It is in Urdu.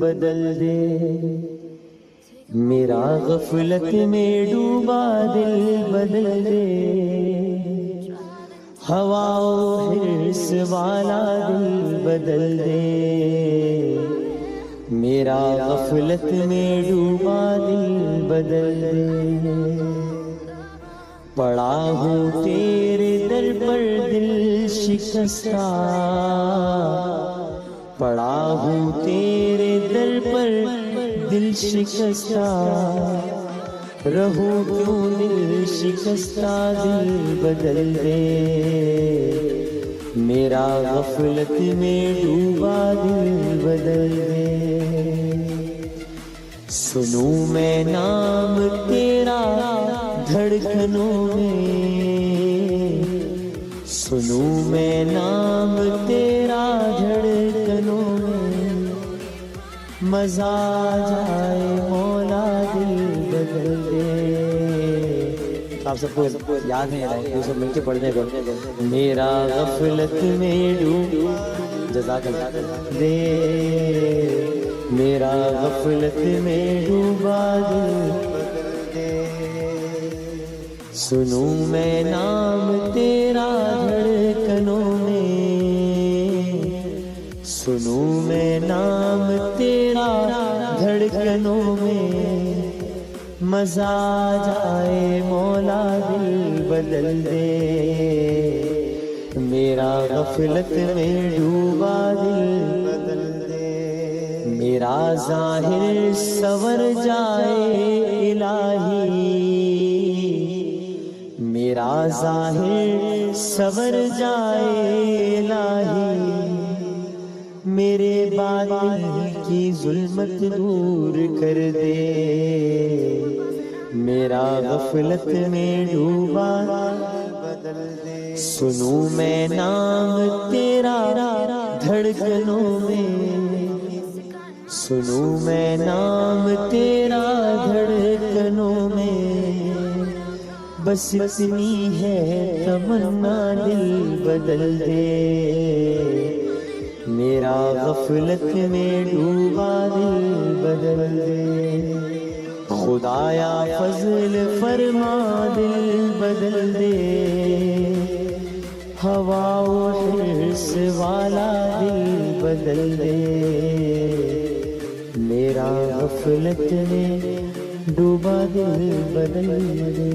بدل دے، میرا غفلت میں ڈوبا دل بدل دے، ہوا و حرص والا دل بدل دے، میرا غفلت میں ڈوبا دل بدل دے۔ پڑا ہوں تیرے در پر دل شکستہ، پڑا ہوں تیرے در پر دل شکستہ، رہوں کیوں دل شکستہ دل بدل دے، میرا غفلت میں ڈوبا دل بدل دے۔ سنوں میں نام تیرا دھڑکنوں میں، سنوں میں نام تیرا دھڑکنوں میں، مزہ جائے مولا دل بدل دے۔ آپ سب کو یاد نہیں آئے، یہ سب مل کے پڑھنے کو۔ میرا غفلت میں ڈوب جزاک اللہ دے، میرا غفلت میں ڈوبا دل بدل دے۔ سنوں میں نام تیرا دھڑکنوں میں، سنوں میں نام تیرا دھڑکنوں میں، مزہ جائے مولا دل بدل دے، میرا غفلت میں ڈوبا دل بدل دے۔ میرا ظاہر سور جائے الہی، میرا ظاہر سور جائے الہی، میرے باطن کی ظلمت دور کر دے، میرا غفلت میں ڈوبا بدل دے۔ سنوں میں نام تیرا دھڑکنوں میں، سنوں میں نام تیرا دھڑکنوں میں، بس اتنی ہے تمنا دل بدل دے، میرا غفلت میں ڈوبا دل بدل دے۔ خدایا فضل فرما دل بدل دے، ہوا و حرص والا دل بدل دے، میرا غفلت میں ڈوبا دل بدل دے۔